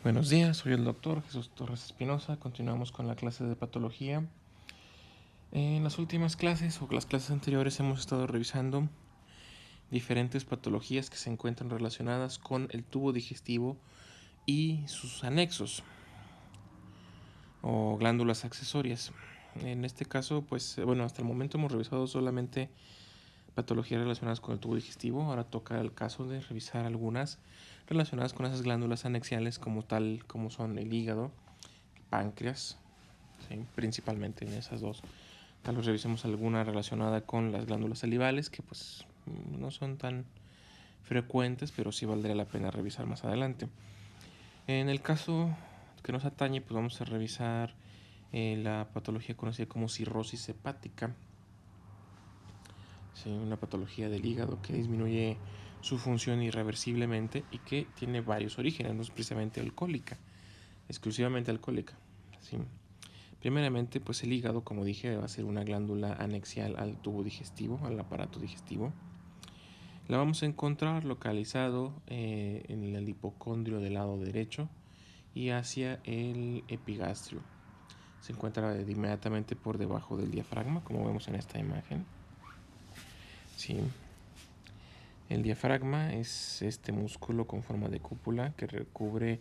Buenos días, soy el doctor Jesús Torres Espinosa. Continuamos con la clase de patología. En las últimas clases o las clases anteriores hemos estado revisando diferentes patologías que se encuentran relacionadas con el tubo digestivo y sus anexos o glándulas accesorias. En este caso, pues hasta el momento hemos revisado solamente patologías relacionadas con el tubo digestivo. Ahora toca el caso de revisar algunas relacionadas con esas glándulas anexiales como son el hígado, el páncreas, ¿sí? Principalmente en esas dos. Tal vez revisemos alguna relacionada con las glándulas salivales, que pues no son tan frecuentes, pero sí valdría la pena revisar más adelante. En el caso que nos atañe, pues vamos a revisar la patología conocida como cirrosis hepática. Sí, una patología del hígado que disminuye su función irreversiblemente y que tiene varios orígenes, no es precisamente alcohólica, exclusivamente alcohólica. Sí. Primeramente, pues el hígado, como dije, va a ser una glándula anexial al tubo digestivo, al aparato digestivo. La vamos a encontrar localizado en el hipocondrio del lado derecho y hacia el epigastrio. Se encuentra inmediatamente por debajo del diafragma, como vemos en esta imagen. Sí. El diafragma es este músculo con forma de cúpula que recubre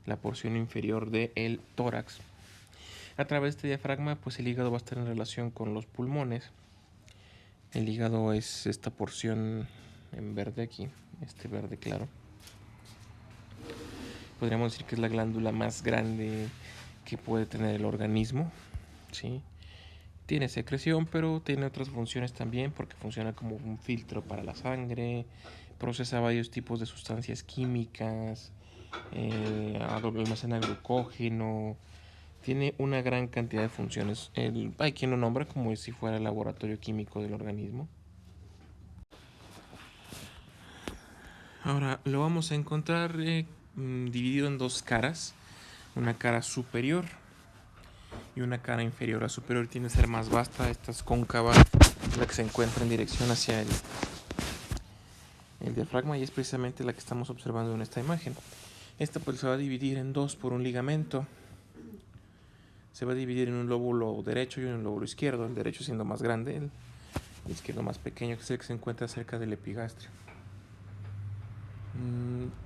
la porción inferior del tórax. A través de este diafragma, pues el hígado va a estar en relación con los pulmones. El hígado es esta porción en verde aquí, este verde claro. Podríamos decir que es la glándula más grande que puede tener el organismo, ¿sí? Tiene secreción, pero tiene otras funciones también porque funciona como un filtro para la sangre, procesa varios tipos de sustancias químicas, almacena glucógeno, tiene una gran cantidad de funciones. Hay quien lo nombra como si fuera el laboratorio químico del organismo. Ahora lo vamos a encontrar dividido en dos caras, una cara superior y una cara inferior. La superior tiende a ser más vasta, esta es cóncava, la que se encuentra en dirección hacia el diafragma y es precisamente la que estamos observando en esta imagen. Esta pues se va a dividir en dos por un ligamento. Se va a dividir en un lóbulo derecho y un lóbulo izquierdo, el derecho siendo más grande, el izquierdo más pequeño, que es el que se encuentra cerca del epigastrio.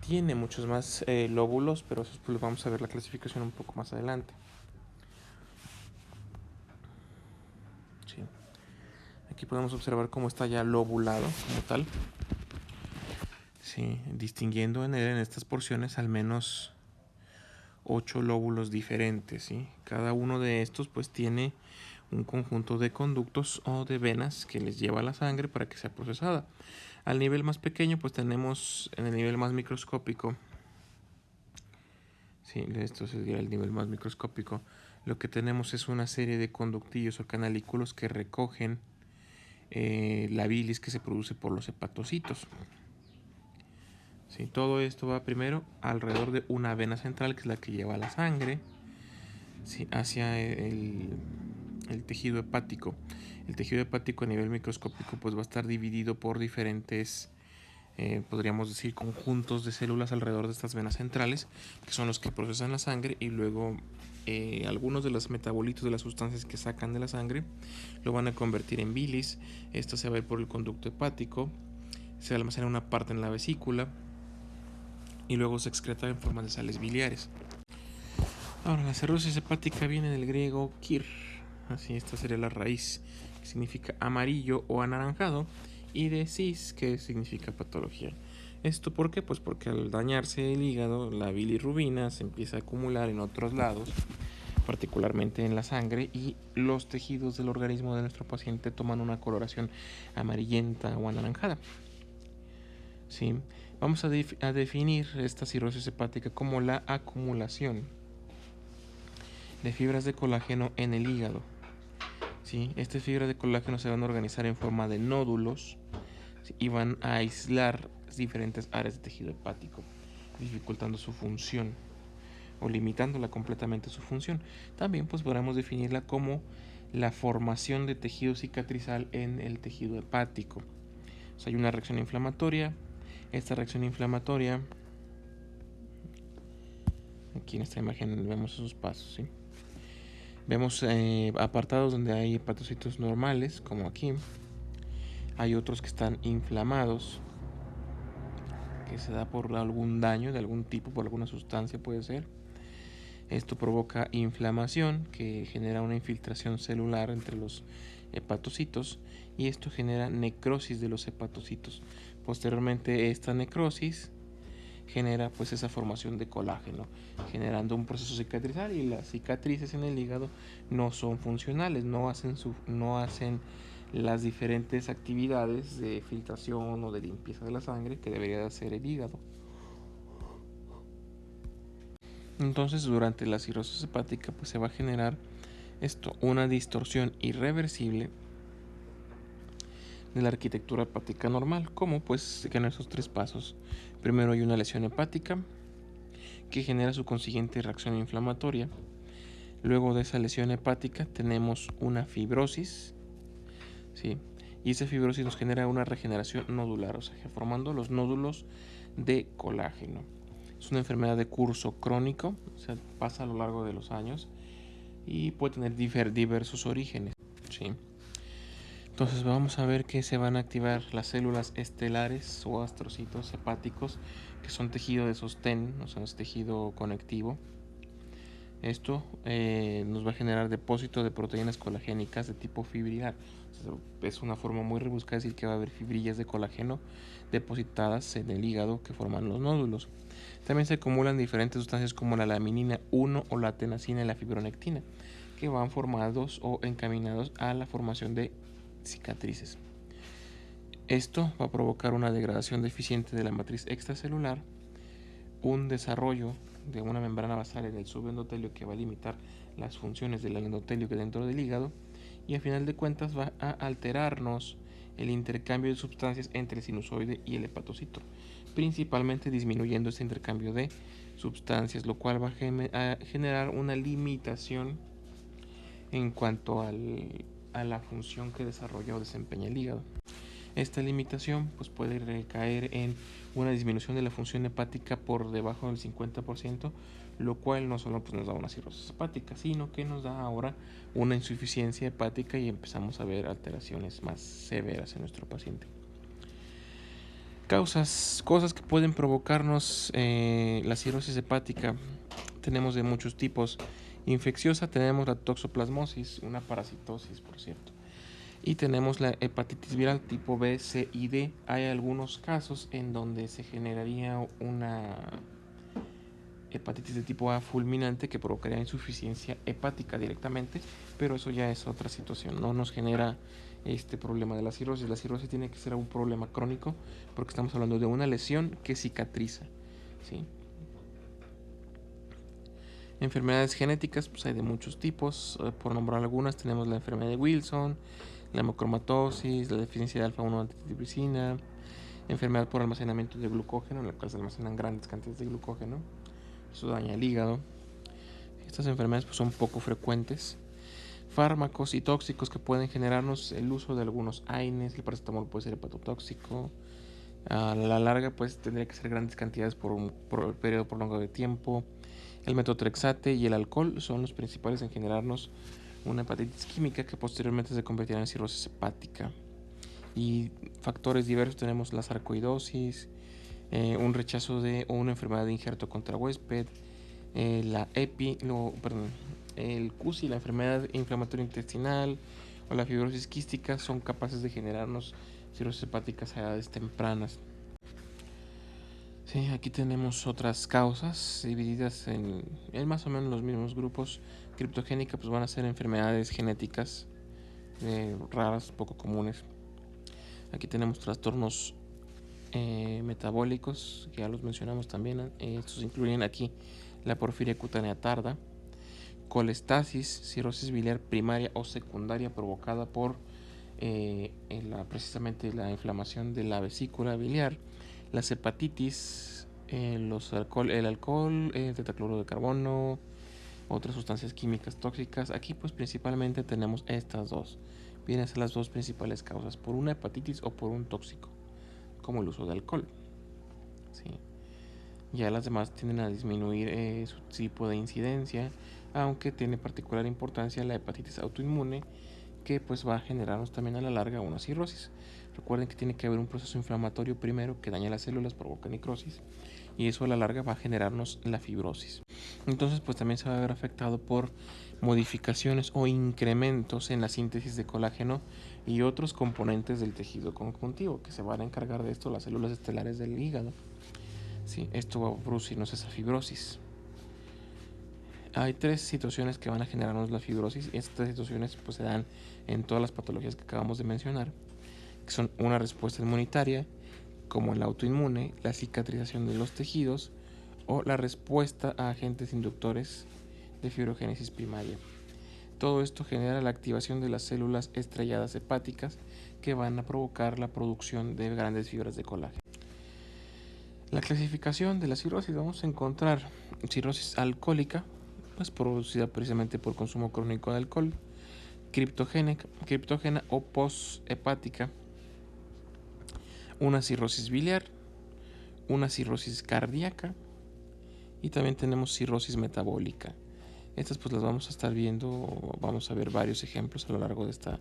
Tiene muchos más lóbulos, pero eso pues vamos a ver la clasificación un poco más adelante. Sí. Aquí podemos observar cómo está ya lobulado como tal. Sí, distinguiendo en estas porciones al menos 8 lóbulos diferentes, ¿sí? Cada uno de estos pues tiene un conjunto de conductos o de venas que les lleva la sangre para que sea procesada. Al nivel más pequeño pues tenemos en el nivel más microscópico, sí, esto sería el nivel más microscópico, lo que tenemos es una serie de conductillos o canalículos que recogen la bilis que se produce por los hepatocitos. Sí, todo esto va primero alrededor de una vena central que es la que lleva la sangre, sí, hacia el tejido hepático. El tejido hepático a nivel microscópico pues va a estar dividido por diferentes, podríamos decir, conjuntos de células alrededor de estas venas centrales, que son los que procesan la sangre y luego algunos de los metabolitos de las sustancias que sacan de la sangre lo van a convertir en bilis. Esto se va a ir por el conducto hepático, se almacena una parte en la vesícula y luego se excreta en forma de sales biliares. Ahora, la cirrosis hepática viene del griego kir, así esta sería la raíz, que significa amarillo o anaranjado, y de cis, que significa patología. ¿Esto por qué? Pues porque al dañarse el hígado, la bilirrubina se empieza a acumular en otros lados, particularmente en la sangre, y los tejidos del organismo de nuestro paciente toman una coloración amarillenta o anaranjada. ¿Sí? Vamos a definir esta cirrosis hepática como la acumulación de fibras de colágeno en el hígado. ¿Sí? Estas fibras de colágeno se van a organizar en forma de nódulos, ¿sí? Y van a aislar diferentes áreas de tejido hepático, dificultando su función o limitándola completamente su función. También pues podemos definirla como la formación de tejido cicatrizal en el tejido hepático. O sea, hay una reacción inflamatoria. Esta reacción inflamatoria Aquí en esta imagen vemos esos pasos, ¿sí? Vemos apartados donde hay hepatocitos normales, como aquí. Hay otros que están inflamados, que se da por algún daño de algún tipo, por alguna sustancia puede ser. Esto provoca inflamación, que genera una infiltración celular entre los hepatocitos, y esto genera necrosis de los hepatocitos. Posteriormente, esta necrosis genera pues esa formación de colágeno, generando un proceso cicatrizal, y las cicatrices en el hígado no son funcionales, no hacen las diferentes actividades de filtración o de limpieza de la sangre que debería de hacer el hígado. Entonces, durante la cirrosis hepática pues se va a generar una distorsión irreversible de la arquitectura hepática normal, como pues que en esos 3 pasos. Primero hay una lesión hepática que genera su consiguiente reacción inflamatoria. Luego de esa lesión hepática tenemos una fibrosis, ¿sí? Y esa fibrosis nos genera una regeneración nodular, o sea, formando los nódulos de colágeno. Es una enfermedad de curso crónico, o sea, pasa a lo largo de los años y puede tener diversos orígenes, ¿sí? Entonces vamos a ver que se van a activar las células estelares o astrocitos hepáticos, que son tejido de sostén, o sea, es tejido conectivo. Esto nos va a generar depósito de proteínas colagénicas de tipo fibrilar. O sea, es una forma muy rebuscada de decir que va a haber fibrillas de colágeno depositadas en el hígado que forman los nódulos. También se acumulan diferentes sustancias como la laminina 1 o la atenasina y la fibronectina, que van formados o encaminados a la formación de cicatrices. Esto va a provocar una degradación deficiente de la matriz extracelular, un desarrollo de una membrana basal en el subendotelio que va a limitar las funciones del endotelio que dentro del hígado, y a final de cuentas va a alterarnos el intercambio de sustancias entre el sinusoide y el hepatocito, principalmente disminuyendo este intercambio de sustancias, lo cual va a generar una limitación en cuanto a la función que desarrolla o desempeña el hígado. Esta limitación pues, puede recaer en una disminución de la función hepática por debajo del 50%, lo cual no solo pues, nos da una cirrosis hepática, sino que nos da ahora una insuficiencia hepática y empezamos a ver alteraciones más severas en nuestro paciente. Cosas que pueden provocarnos la cirrosis hepática, tenemos de muchos tipos. Infecciosa tenemos la toxoplasmosis, una parasitosis por cierto. Y tenemos la hepatitis viral tipo B, C y D. Hay algunos casos en donde se generaría una hepatitis de tipo A fulminante que provocaría insuficiencia hepática directamente, pero eso ya es otra situación, no nos genera este problema de la cirrosis. La cirrosis tiene que ser un problema crónico porque estamos hablando de una lesión que cicatriza, ¿sí? Enfermedades genéticas, pues hay de muchos tipos. Por nombrar algunas, tenemos la enfermedad de Wilson, la hemocromatosis, la deficiencia de alfa-1 antitrypsina, enfermedad por almacenamiento de glucógeno, en la cual se almacenan grandes cantidades de glucógeno. Eso daña el hígado. Estas enfermedades pues, son poco frecuentes. Fármacos y tóxicos que pueden generarnos el uso de algunos AINES. El paracetamol puede ser hepatotóxico. A la larga pues tendría que ser grandes cantidades por un periodo prolongado de tiempo. El metotrexate y el alcohol son los principales en generarnos una hepatitis química que posteriormente se convertirá en cirrosis hepática. Y factores diversos tenemos la sarcoidosis, un rechazo o una enfermedad de injerto contra huésped, el CUSI, la enfermedad inflamatoria intestinal o la fibrosis quística son capaces de generarnos cirrosis hepáticas a edades tempranas. Sí, aquí tenemos otras causas divididas en más o menos los mismos grupos. Criptogénica pues van a ser enfermedades genéticas raras, poco comunes. Aquí tenemos trastornos metabólicos, que ya los mencionamos también. Estos incluyen aquí la porfiria cutánea tarda, colestasis, cirrosis biliar primaria o secundaria provocada por precisamente la inflamación de la vesícula biliar, las hepatitis, el alcohol, tetacloruro de carbono, otras sustancias químicas tóxicas. Aquí pues principalmente tenemos estas dos. Vienen a ser las dos principales causas, por una hepatitis o por un tóxico, como el uso de alcohol. ¿Sí? Ya las demás tienden a disminuir su tipo de incidencia, aunque tiene particular importancia la hepatitis autoinmune, que pues va a generarnos también a la larga una cirrosis. Recuerden que tiene que haber un proceso inflamatorio primero que daña las células, provoca necrosis, y eso a la larga va a generarnos la fibrosis. Entonces pues también se va a ver afectado por modificaciones o incrementos en la síntesis de colágeno y otros componentes del tejido conjuntivo, que se van a encargar de esto las células estelares del hígado. Sí, esto va a producirnos esa fibrosis. Hay 3 situaciones que van a generarnos la fibrosis, y estas situaciones pues se dan en todas las patologías que acabamos de mencionar, que son una respuesta inmunitaria, como el autoinmune, la cicatrización de los tejidos o la respuesta a agentes inductores de fibrogénesis primaria. Todo esto genera la activación de las células estrelladas hepáticas que van a provocar la producción de grandes fibras de colágeno. La clasificación de la cirrosis, vamos a encontrar cirrosis alcohólica, pues producida precisamente por consumo crónico de alcohol, criptógena o posthepática, una cirrosis biliar, una cirrosis cardíaca y también tenemos cirrosis metabólica. Estas pues las vamos a estar viendo, vamos a ver varios ejemplos a lo largo de esta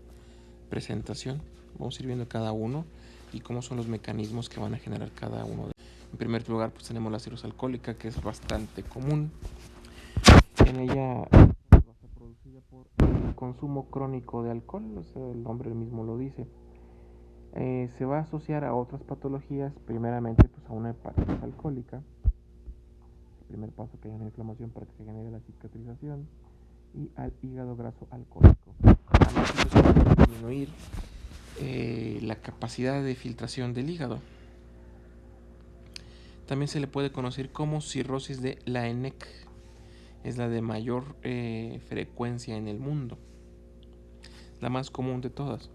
presentación. Vamos a ir viendo cada uno y cómo son los mecanismos que van a generar cada uno. En primer lugar pues tenemos la cirrosis alcohólica, que es bastante común. En ella va a ser producida por el consumo crónico de alcohol, o sea, el nombre mismo lo dice. Se va a asociar a otras patologías, primeramente pues a una hepatitis alcohólica, el primer paso que haya una inflamación para que se genere la cicatrización, y al hígado graso alcohólico. Además, se puede disminuir la capacidad de filtración del hígado. También se le puede conocer como cirrosis de Laennec, es la de mayor frecuencia en el mundo, la más común de todas.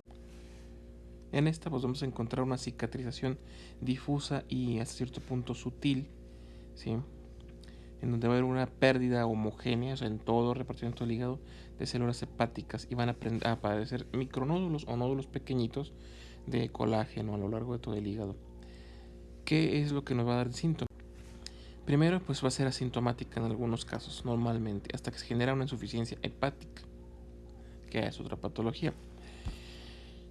En esta pues vamos a encontrar una cicatrización difusa y hasta cierto punto sutil, ¿sí? En donde va a haber una pérdida homogénea, o sea, en todo repartido en todo el hígado, de células hepáticas, y van a aparecer micronódulos o nódulos pequeñitos de colágeno a lo largo de todo el hígado. ¿Qué es lo que nos va a dar síntomas? Primero, pues va a ser asintomática en algunos casos, normalmente, hasta que se genera una insuficiencia hepática, que es otra patología.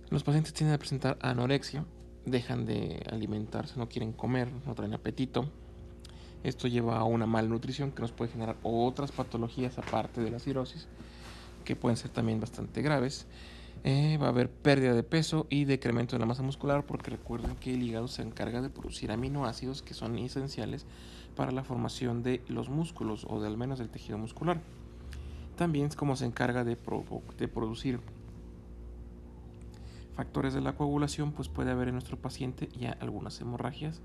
Los pacientes tienden a presentar anorexia, dejan de alimentarse, no quieren comer, no traen apetito. Esto lleva a una malnutrición que nos puede generar otras patologías aparte de la cirrosis, que pueden ser también bastante graves. Va a haber pérdida de peso y decremento de la masa muscular, porque recuerden que el hígado se encarga de producir aminoácidos que son esenciales para la formación de los músculos, o de al menos del tejido muscular. También es como se encarga de producir factores de la coagulación, pues puede haber en nuestro paciente ya algunas hemorragias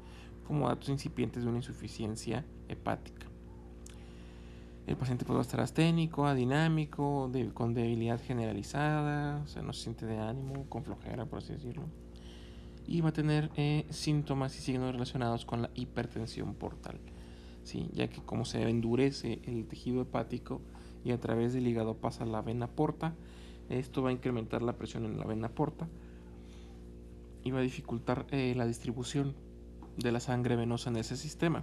como datos incipientes de una insuficiencia hepática. El paciente puede estar asténico, adinámico, con debilidad generalizada, o sea, no se siente de ánimo, con flojera, por así decirlo. Y va a tener síntomas y signos relacionados con la hipertensión portal, ¿sí? Ya que como se endurece el tejido hepático y a través del hígado pasa la vena porta, esto va a incrementar la presión en la vena porta y va a dificultar la distribución de la sangre venosa en ese sistema.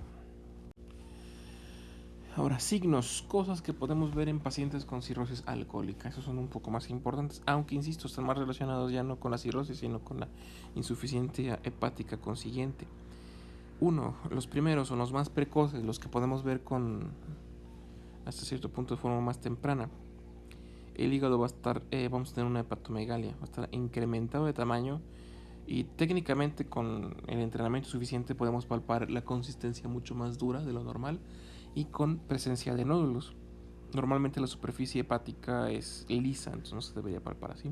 Ahora, signos, cosas que podemos ver en pacientes con cirrosis alcohólica. Esos son un poco más importantes, aunque insisto, están más relacionados ya no con la cirrosis, sino con la insuficiencia hepática consiguiente. Uno, los primeros o los más precoces, los que podemos ver con hasta cierto punto de forma más temprana. El hígado va a estar, vamos a tener una hepatomegalia, va a estar incrementado de tamaño, y técnicamente con el entrenamiento suficiente podemos palpar la consistencia mucho más dura de lo normal y con presencia de nódulos. Normalmente la superficie hepática es lisa, entonces no se debería palpar así.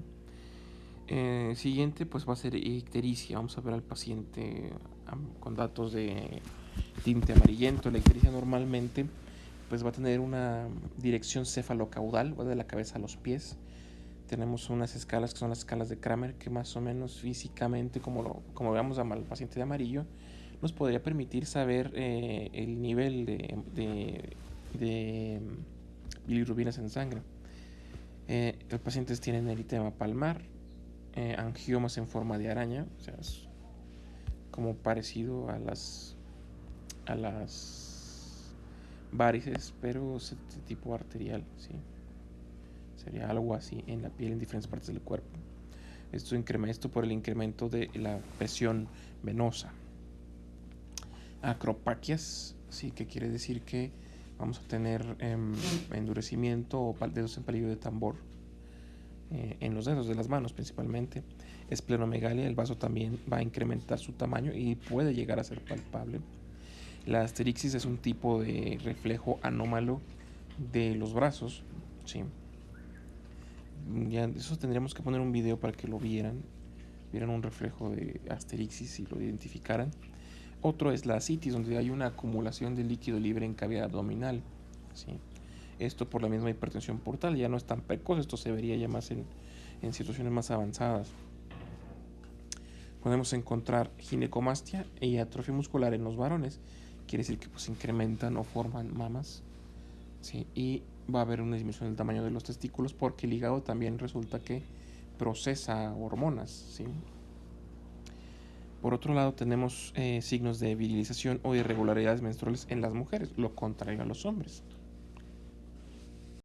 Siguiente pues va a ser ictericia. Vamos a ver al paciente con datos de tinte amarillento. La ictericia normalmente pues va a tener una dirección cefalocaudal, va de la cabeza a los pies. Tenemos unas escalas que son las escalas de Kramer, que más o menos físicamente, como veamos al paciente de amarillo, nos podría permitir saber el nivel de bilirrubinas en sangre. Los pacientes tienen eritema palmar, angiomas en forma de araña, o sea, es como parecido a las varices, pero es de tipo arterial, ¿sí? Sería algo así en la piel en diferentes partes del cuerpo. Esto por el incremento de la presión venosa. Acropaquias, sí, que quiere decir que vamos a tener endurecimiento o dedos en palillo de tambor en los dedos de las manos principalmente. Esplenomegalia, el vaso también va a incrementar su tamaño y puede llegar a ser palpable. La asterixis es un tipo de reflejo anómalo de los brazos, sí. Ya eso tendríamos que poner un video para que lo vieran un reflejo de asterixis y lo identificaran. Otro es la ascitis, donde hay una acumulación de líquido libre en cavidad abdominal, ¿sí? Esto por la misma hipertensión portal, ya no es tan precoz, esto se vería ya más en situaciones más avanzadas. Podemos encontrar ginecomastia y atrofia muscular en los varones, quiere decir que pues incrementan o forman mamas, ¿sí? Y va a haber una disminución del tamaño de los testículos porque el hígado también resulta que procesa hormonas, ¿sí? Por otro lado, tenemos signos de virilización o irregularidades menstruales en las mujeres, lo contrario a los hombres.